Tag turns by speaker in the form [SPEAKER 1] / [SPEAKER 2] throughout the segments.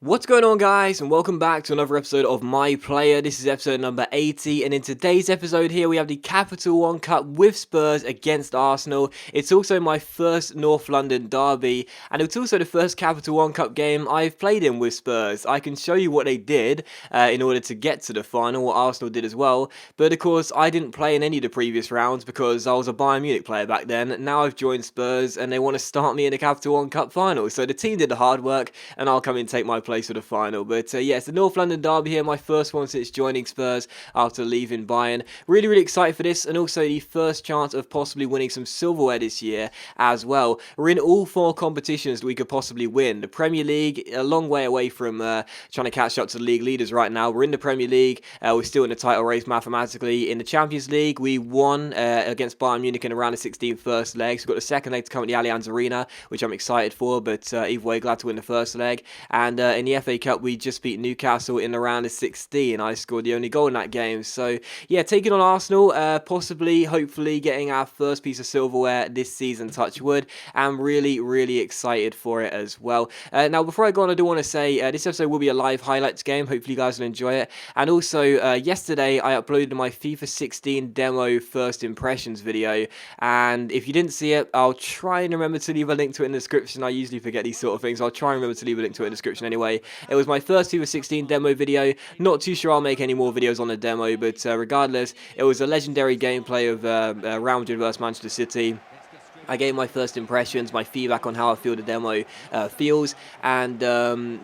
[SPEAKER 1] What's going on, guys, and welcome back to another episode of My Player. This is episode number 80, and in today's episode here we have the Capital One Cup with Spurs against Arsenal. It's also my first North London derby, and it's also the first Capital One Cup game I've played in with Spurs. I can show you what they did in order to get to the final, what Arsenal did as well, but of course I didn't play in any of the previous rounds because I was a Bayern Munich player back then. Now I've joined Spurs and they want to start me in the Capital One Cup final, so the team did the hard work and I'll come in and take my place for the final. But yeah, it's the North London derby here, my first one since joining Spurs after leaving Bayern. Really excited for this, and also the first chance of possibly winning some silverware this year as well. We're in all four competitions that we could possibly win. The Premier League, a long way away from trying to catch up to the league leaders right now. We're in the Premier League, we're still in the title race mathematically. In the Champions League, we won against Bayern Munich in around the 16th first leg, so we've got the second leg to come at the Allianz Arena, which I'm excited for, but either way, glad to win the first leg. And in the FA Cup, we just beat Newcastle in the round of 16. I scored the only goal in that game. So yeah, taking on Arsenal, possibly, hopefully getting our first piece of silverware this season, touch wood. I'm really excited for it as well. Now, before I go on, I do want to say this episode will be a live highlights game. Hopefully you guys will enjoy it. And also, yesterday I uploaded my FIFA 16 demo first impressions video. And if you didn't see it, I'll try and remember to leave a link to it in the description. I usually forget these sort of things. I'll try and remember to leave a link to it in the description anyway. It was my first FIFA 16 demo video. Not too sure I'll make any more videos on the demo, but regardless, it was a legendary gameplay of Real Madrid vs Manchester City. I gave my first impressions, my feedback on how I feel the demo feels, and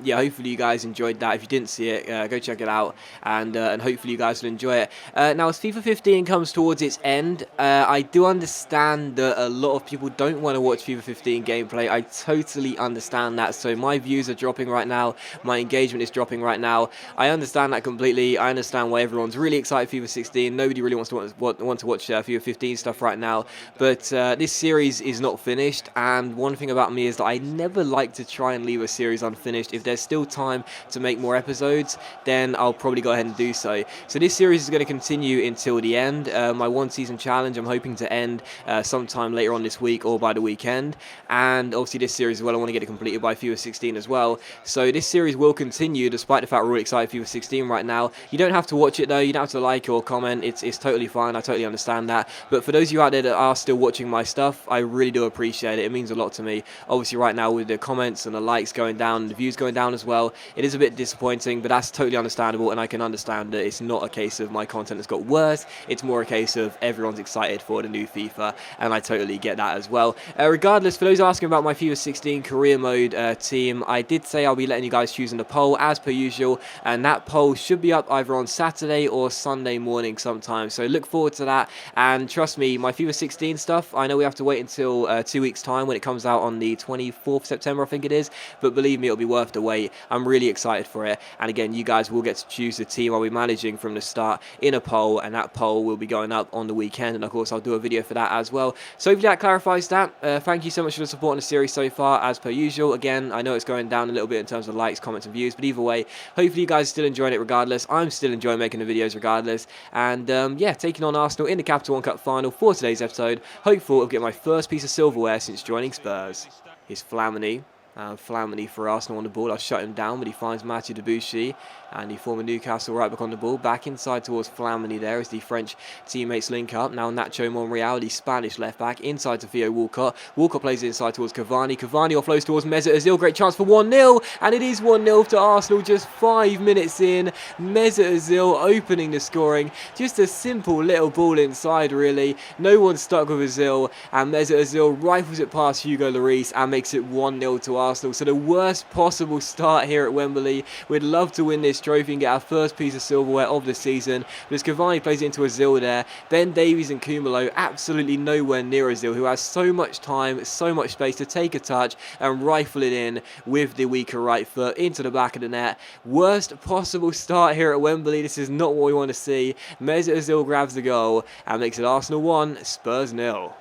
[SPEAKER 1] yeah, hopefully you guys enjoyed that. If you didn't see it, go check it out, and hopefully you guys will enjoy it. Now, as FIFA 15 comes towards its end, I do understand that a lot of people don't want to watch FIFA 15 gameplay. I totally understand that, so my views are dropping right now, my engagement is dropping right now. I understand that completely. I understand why everyone's really excited for FIFA 16. Nobody really wants to watch FIFA 15 stuff right now, but this series is not finished, and one thing about me is that I never like to try and leave a series unfinished. If there's still time to make more episodes, then I'll probably go ahead and do so. So this series is going to continue until the end. My one season challenge I'm hoping to end sometime later on this week or by the weekend, and obviously this series as well, I want to get it completed by FIFA 16 as well. So this series will continue despite the fact we're really excited for FIFA 16 right now. You don't have to watch it though, you don't have to like or comment, it's totally fine, I totally understand that. But for those of you out there that are still watching my stuff, I really do appreciate it. It means a lot to me. Obviously right now with the comments and the likes going down and the views going down as well, it is a bit disappointing, but that's totally understandable, and I can understand that it's not a case of my content has got worse, it's more a case of everyone's excited for the new FIFA, and I totally get that as well. Regardless, for those asking about my FIFA 16 career mode team, I did say I'll be letting you guys choose in the poll as per usual, and that poll should be up either on Saturday or Sunday morning sometime, so look forward to that. And trust me, my FIFA 16 stuff, I know we have to wait until 2 weeks time when it comes out on the 24th September I think it is, but believe me, it'll be worth the wait. I'm really excited for it, and again, you guys will get to choose the team I'll be managing from the start in a poll, and that poll will be going up on the weekend, and of course I'll do a video for that as well. So hopefully that clarifies that. Thank you so much for the support on the series so far as per usual. Again, I know it's going down a little bit in terms of likes, comments and views, but either way, hopefully you guys are still enjoying it regardless. I'm still enjoying making the videos regardless, and yeah, taking on Arsenal in the Capital One Cup final for today's episode. Hopeful of getting my first piece of silverware since joining Spurs. Here's Flamini. Flamini for Arsenal on the ball. I'll shut him down, but he finds Mathieu Debuchy, and the former Newcastle right back on the ball. Back inside towards Flamini there as the French teammates link up. Now Nacho Monreal, the Spanish left back, inside to Theo Walcott. Walcott plays it inside towards Cavani. Cavani offloads towards Mesut Ozil. Great chance for 1-0, and it is 1-0 to Arsenal just 5 minutes in. Mesut Ozil opening the scoring. Just a simple little ball inside, really. No one's stuck with Ozil, and Mesut Ozil rifles it past Hugo Lloris and makes it 1-0 to Arsenal. So the worst possible start here at Wembley. We'd love to win this trophy and get our first piece of silverware of the season, but as Cavani plays it into Ozil there, Ben Davies and Kumalo absolutely nowhere near Ozil, who has so much time, so much space to take a touch and rifle it in with the weaker right foot into the back of the net. Worst possible start here at Wembley. This is not what we want to see. Mesut Ozil grabs the goal and makes it Arsenal 1, Spurs 0.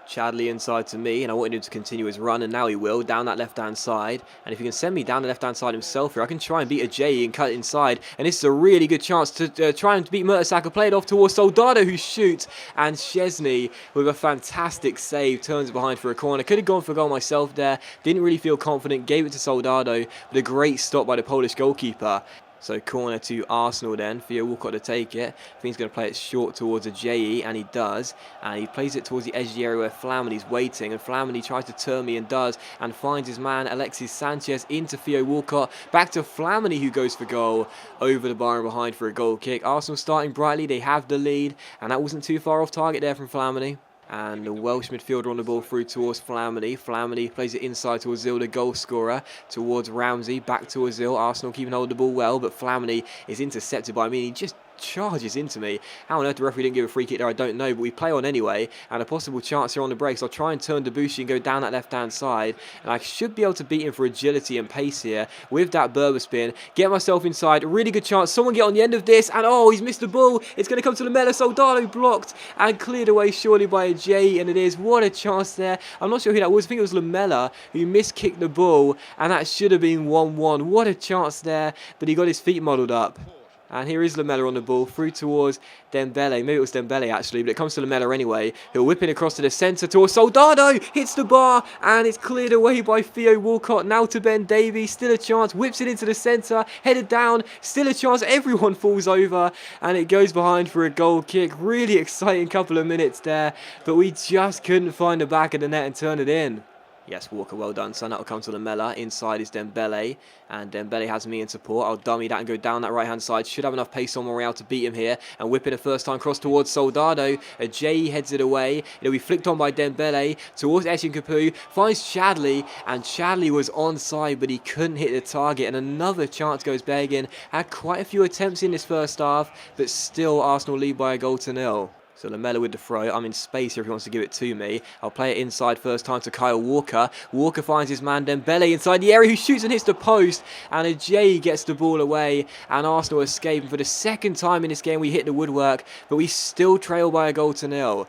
[SPEAKER 1] Chadley inside to me, and I wanted him to continue his run, and now he will, down that left-hand side. And if he can send me down the left-hand side himself here, I can try and beat a J and cut it inside. And this is a really good chance to try and beat Mertesacker. Play it off towards Soldado, who shoots, and Szczesny, with a fantastic save, turns it behind for a corner. Could have gone for a goal myself there, didn't really feel confident, gave it to Soldado, but a great stop by the Polish goalkeeper. So corner to Arsenal then, Theo Walcott to take it. I think he's going to play it short towards a JE, and he does. And he plays it towards the edge of the area where Flamini's waiting. And Flamini tries to turn me and does, and finds his man Alexis Sanchez into Theo Walcott. Back to Flamini, who goes for goal, over the bar and behind for a goal kick. Arsenal starting brightly, they have the lead, and that wasn't too far off target there from Flamini. And the Welsh midfielder on the ball through towards Flamini. Flamini plays it inside to Ozil, the goal scorer, towards Ramsey, back to Ozil. Arsenal keeping hold of the ball well, but Flamini is intercepted by me. He just charges into me. How on earth the referee didn't give a free kick there, I don't know, but we play on anyway, and a possible chance here on the break. So I'll try and turn Debussy and go down that left-hand side, and I should be able to beat him for agility and pace here with that Berber spin. Get myself inside, really good chance. Someone get on the end of this, and oh, he's missed the ball. It's going to come to Lamela. Soldado blocked and cleared away surely by a J, and it is. What a chance there. I'm not sure who that was. I think it was Lamela who miskicked the ball, and that should have been 1-1. What a chance there, but he got his feet muddled up. And here is Lamela on the ball, through towards Dembele. Maybe it was Dembele actually, but it comes to Lamela anyway. He'll whip it across to the centre towards Soldado. Hits the bar, and it's cleared away by Theo Walcott. Now to Ben Davies. Still a chance. Whips it into the centre. Headed down. Still a chance. Everyone falls over, and it goes behind for a goal kick. Really exciting couple of minutes there, but we just couldn't find the back of the net and turn it in. Yes, Walker, well done, son. That will come to Lamela. Inside is Dembele, and Dembele has me in support. I'll dummy that and go down that right-hand side. Should have enough pace on Monreal to beat him here, and whip it a first-time cross towards Soldado. A J heads it away. It'll be flicked on by Dembele towards Etienne Capoue. Finds Chadley, and Chadley was onside, but he couldn't hit the target, and another chance goes begging. Had quite a few attempts in this first half, but still Arsenal lead by a goal to nil. So Lamela with the throw. I'm in space here if he wants to give it to me. I'll play it inside first time to Kyle Walker. Walker finds his man Dembele inside the area, who shoots and hits the post. And a J gets the ball away, and Arsenal escape. And for the second time in this game, we hit the woodwork, but we still trail by a goal to nil.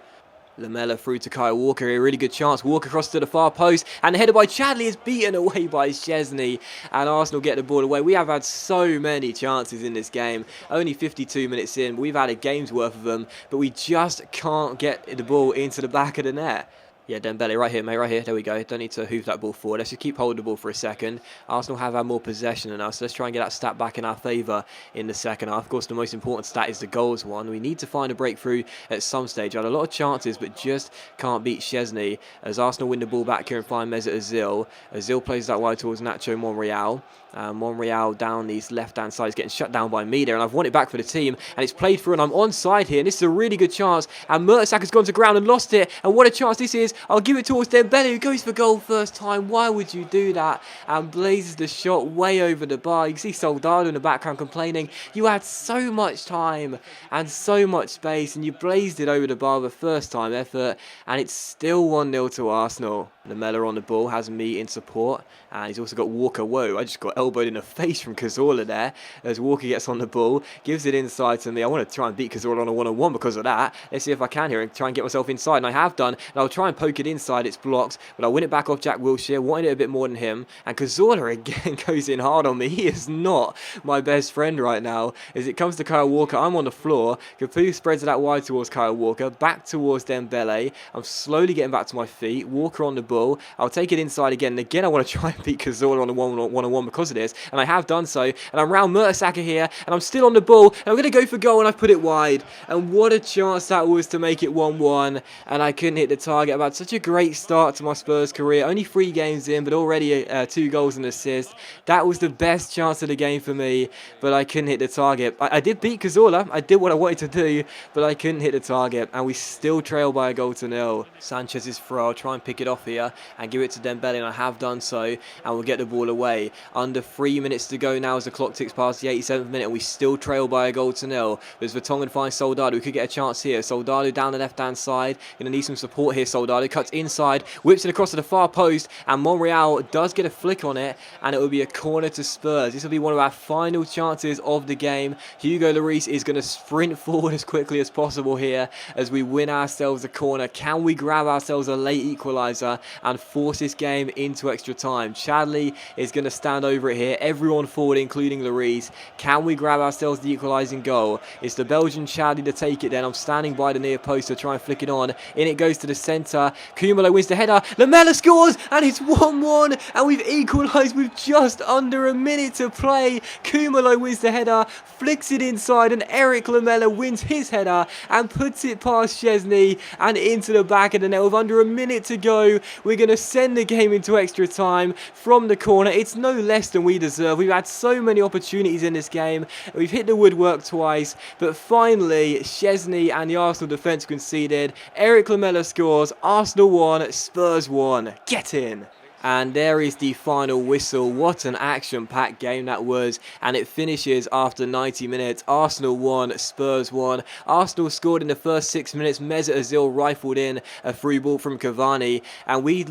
[SPEAKER 1] Lamela through to Kyle Walker, a really good chance. Walker across to the far post, and the header by Chadley is beaten away by Szczesny, and Arsenal get the ball away. We have had so many chances in this game, only 52 minutes in, but we've had a game's worth of them, but we just can't get the ball into the back of the net. Yeah, Dembele, right here, mate, right here. There we go. Don't need to hoof that ball forward. Let's just keep holding the ball for a second. Arsenal have had more possession than us, so let's try and get that stat back in our favour in the second half. Of course, the most important stat is the goals one. We need to find a breakthrough at some stage. I had a lot of chances, but just can't beat Szczesny, as Arsenal win the ball back here and find Mesut Ozil. Ozil plays that wide towards Nacho Monreal. Monreal down these left-hand side is getting shut down by me there, and I've won it back for the team, and it's played through, and I'm onside here, and this is a really good chance, and Mertesacker's gone to ground and lost it, and what a chance this is. I'll give it towards Dembele, who goes for goal first time. Why would you do that? And blazes the shot way over the bar. You can see Soldado in the background complaining. You had so much time and so much space, and you blazed it over the bar with a first-time effort, and it's still 1-0 to Arsenal. Lamela on the ball, has me in support, and he's also got Walker. Whoa, I just got elbowed in the face from Cazorla there, as Walker gets on the ball, gives it inside to me. I want to try and beat Cazorla on a one-on-one because of that. Let's see if I can here and try and get myself inside, and I have done, and I'll try and poke it inside. It's blocked, but I'll win it back off Jack Wilshere, wanted it a bit more than him, and Cazorla again goes in hard on me. He is not my best friend right now. As it comes to Kyle Walker, I'm on the floor. Capoue spreads it out wide towards Kyle Walker, back towards Dembele. I'm slowly getting back to my feet. Walker on the ball. I'll take it inside again, and again I want to try and beat Cazorla on a one-on-one because of this, and I have done so, and I'm round Mertesacker here, and I'm still on the ball, and I'm going to go for goal, and I've put it wide, and what a chance that was to make it 1-1, and I couldn't hit the target. I've had such a great start to my Spurs career, only 3 games in, but already 2 goals and assists. That was the best chance of the game for me, but I couldn't hit the target. I did beat Cazorla, I did what I wanted to do, but I couldn't hit the target, and we still trail by a goal to nil. Sanchez's throw, I'll try and pick it off here. here and give it to Dembele, and I have done so, and we'll get the ball away. Under 3 minutes to go now as the clock ticks past the 87th minute, and we still trail by a goal to nil. As Vertonghen finds Soldado, we could get a chance here. Soldado down the left-hand side, going to need some support here. Soldado cuts inside, whips it across to the far post, and Monreal does get a flick on it, and it will be a corner to Spurs. This will be one of our final chances of the game. Hugo Lloris is going to sprint forward as quickly as possible here as we win ourselves a corner. Can we grab ourselves a late equaliser and force this game into extra time? Chadley is going to stand over it here. Everyone forward, including Lloris. Can we grab ourselves the equalising goal? It's the Belgian Chadley to take it then. I'm standing by the near post to try and flick it on. In it goes to the centre. Kumalo wins the header. Lamela scores, and it's 1-1, and we've equalised with just under a minute to play. Kumalo wins the header, flicks it inside, and Eric Lamela wins his header and puts it past Szczesny and into the back of the net with under a minute to go. We're going to send the game into extra time from the corner. It's no less than we deserve. We've had so many opportunities in this game. We've hit the woodwork twice, but finally Szczesny and the Arsenal defence conceded. Eric Lamela scores. Arsenal 1, Spurs 1. Get in. And there is the final whistle. What an action-packed game that was. And it finishes after 90 minutes. Arsenal 1, Spurs 1. Arsenal scored in the first 6 minutes. Mesut Ozil rifled in a free ball from Cavani. And we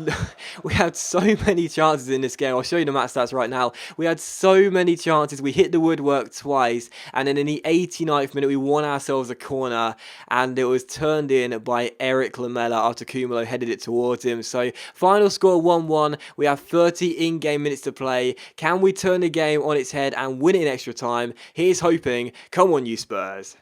[SPEAKER 1] had so many chances in this game. I'll show you the match stats right now. We had so many chances. We hit the woodwork twice. And then in the 89th minute, we won ourselves a corner. And it was turned in by Eric Lamela after Kumalo headed it towards him. So final score 1-1. We have 30 in-game minutes to play. Can we turn the game on its head and win it in extra time? Here's hoping. Come on, you Spurs.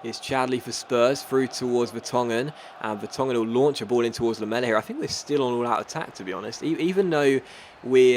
[SPEAKER 1] It's Chadley for Spurs through towards Vertonghen, and Vertonghen will launch a ball in towards Lamela here. I think we're still on all-out attack, to be honest. Even though we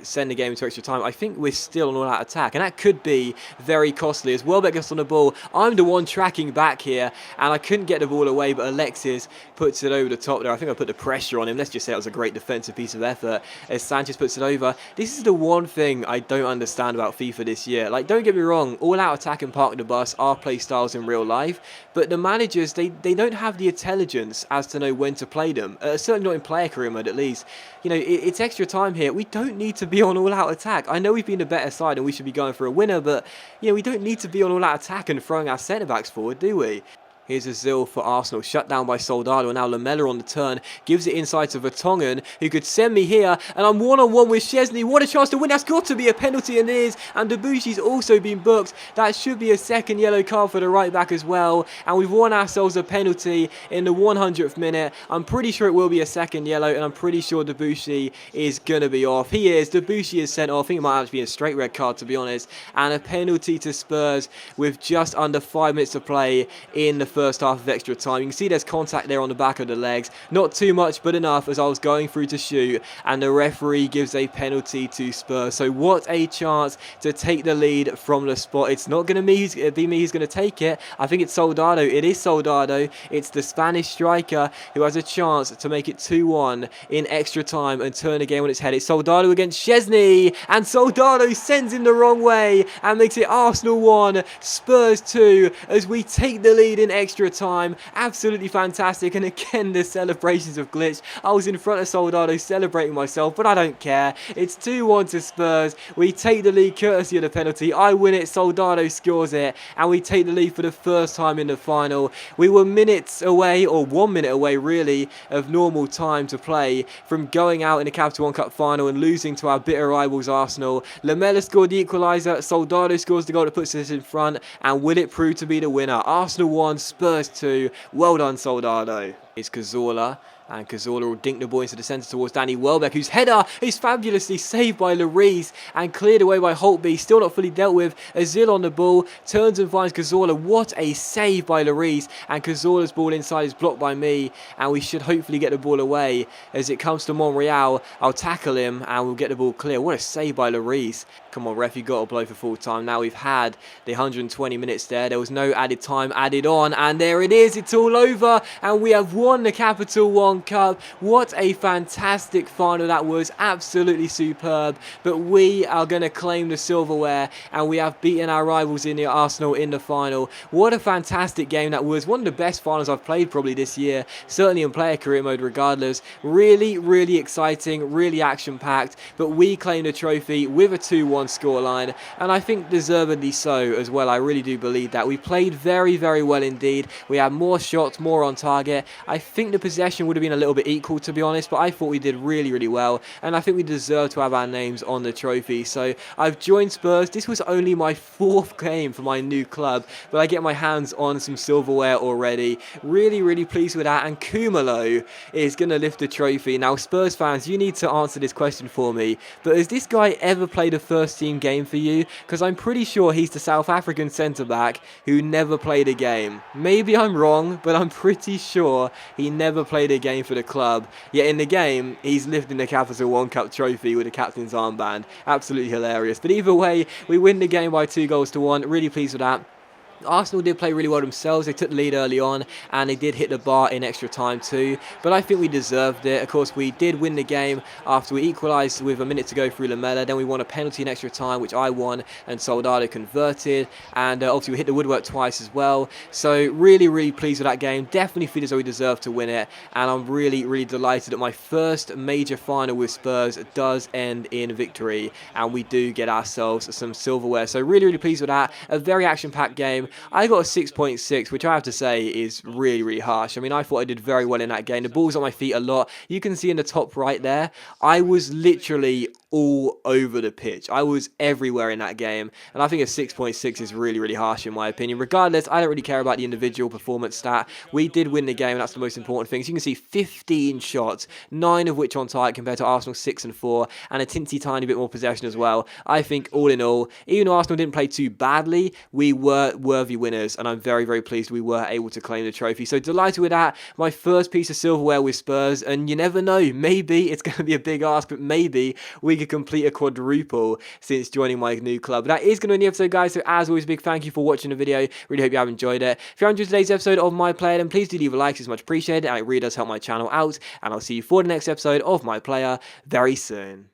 [SPEAKER 1] send the game into extra time, I think we're still on all-out attack, and that could be very costly. As Welbeck gets on the ball, I'm the one tracking back here, and I couldn't get the ball away, but Alexis puts it over the top there. I think I put the pressure on him. Let's just say it was a great defensive piece of effort as Sanchez puts it over. This is the one thing I don't understand about FIFA this year. Like, don't get me wrong, all-out attack and park the bus are play styles in real life, but the managers, they don't have the intelligence as to know when to play them. Certainly not in player career mode, at least. You know, it's extra time here. We don't need to be on all-out attack. I know we've been the better side and we should be going for a winner, but you know, we don't need to be on all-out attack and throwing our centre-backs forward, do we? Here's Ozil for Arsenal, shut down by Soldado, and now Lamela on the turn, gives it inside to Vertonghen, who could send me here, and I'm one-on-one with Szczesny. What a chance to win. That's got to be a penalty, and it is, and Debussy's also been booked. That should be a second yellow card for the right-back as well, and we've won ourselves a penalty in the 100th minute. I'm pretty sure it will be a second yellow, and I'm pretty sure Debussy is going to be off. He is. Debussy is sent off. I think it might actually be a straight red card, to be honest, and a penalty to Spurs with just under 5 minutes to play in the first half of extra time. You can see there's contact there on the back of the legs. Not too much, but enough as I was going through to shoot, and the referee gives a penalty to Spurs. So what a chance to take the lead from the spot. It's not going to be me who's going to take it. I think it's Soldado. It is Soldado. It's the Spanish striker who has a chance to make it 2-1 in extra time and turn the game on its head. It's Soldado against Szczesny, and Soldado sends him the wrong way and makes it Arsenal 1, Spurs 2 as we take the lead in extra time. Absolutely fantastic, and again the celebrations have glitched. I was in front of Soldado celebrating myself, but I don't care. It's 2-1 to Spurs. We take the lead courtesy of the penalty. I win it, Soldado scores it, and we take the lead for the first time in the final. We were minutes away, or 1 minute away really, of normal time to play from going out in the Capital One Cup final and losing to our bitter rivals Arsenal. Lamela scored the equaliser, Soldado scores the goal that puts us in front, and will it prove to be the winner? Arsenal 1, Spurs 2. Well done, Soldado. It's Cazorla, and Cazorla will dink the ball into the centre towards Danny Welbeck, whose header is fabulously saved by Lloris and cleared away by Holtby. Still not fully dealt with. Ozil on the ball, turns and finds Cazorla. What a save by Lloris, and Cazorla's ball inside is blocked by me, and we should hopefully get the ball away as it comes to Monreal. I'll tackle him and we'll get the ball clear. What a save by Lloris. Come on, ref, you got to blow for full time. Now we've had the 120 minutes there. There was no added time added on, and there it is. It's all over, and we have won the Capital One One Cup. What a fantastic final that was, absolutely superb. But we are going to claim the silverware, and we have beaten our rivals in the Arsenal in the final. What a fantastic game that was, one of the best finals I've played probably this year, certainly in player career mode regardless. Really, really exciting, really action-packed, but we claimed the trophy with a 2-1 scoreline, and I think deservedly so as well. I really do believe that. We played very, very well indeed. We had more shots, more on target. I think the possession would have been a little bit equal, to be honest, but I thought we did really, really well, and I think we deserve to have our names on the trophy. So I've joined Spurs. This was only my 4th game for my new club, but I get my hands on some silverware already. Really, really pleased with that, and Kumalo is going to lift the trophy. Now, Spurs fans, you need to answer this question for me, but has this guy ever played a first team game for you? Because I'm pretty sure he's the South African centre-back who never played a game. Maybe I'm wrong, but I'm pretty sure he never played a game for the club. Yet in the game, he's lifting the Capital One Cup trophy with the captain's armband. Absolutely hilarious. But either way, we win the game by 2-1. Really pleased with that. Arsenal did play really well themselves. They took the lead early on, and they did hit the bar in extra time too, but I think we deserved it. Of course, we did win the game after we equalised with a minute to go through Lamela. Then we won a penalty in extra time, which I won, and Soldado converted, and obviously we hit the woodwork twice as well. So really, really pleased with that game. Definitely feel as though we deserve to win it, and I'm really, really delighted that my first major final with Spurs does end in victory, and we do get ourselves some silverware. So really, really pleased with that. A very action-packed game. I got a 6.6, which I have to say is really, really harsh. I mean, I thought I did very well in that game. The ball's on my feet a lot. You can see in the top right there, I was literally all over the pitch. I was everywhere in that game, and I think a 6.6 is really, really harsh in my opinion. Regardless, I don't really care about the individual performance stat. We did win the game, and that's the most important thing. So you can see 15 shots, 9 of which on target compared to Arsenal 6 and 4, and a teensy tiny bit more possession as well. I think all in all, even though Arsenal didn't play too badly, we were worthy winners, and I'm very, very pleased we were able to claim the trophy. So delighted with that. My first piece of silverware with Spurs, and you never know, maybe it's going to be a big ask, but maybe we could complete a quadruple since joining my new club. But that is going to end the episode, guys. So as always, big thank you for watching the video. Really hope you have enjoyed it. If you enjoyed today's episode of My Player, then please do leave a like. It's much appreciated, and it really does help my channel out. And I'll see you for the next episode of My Player very soon.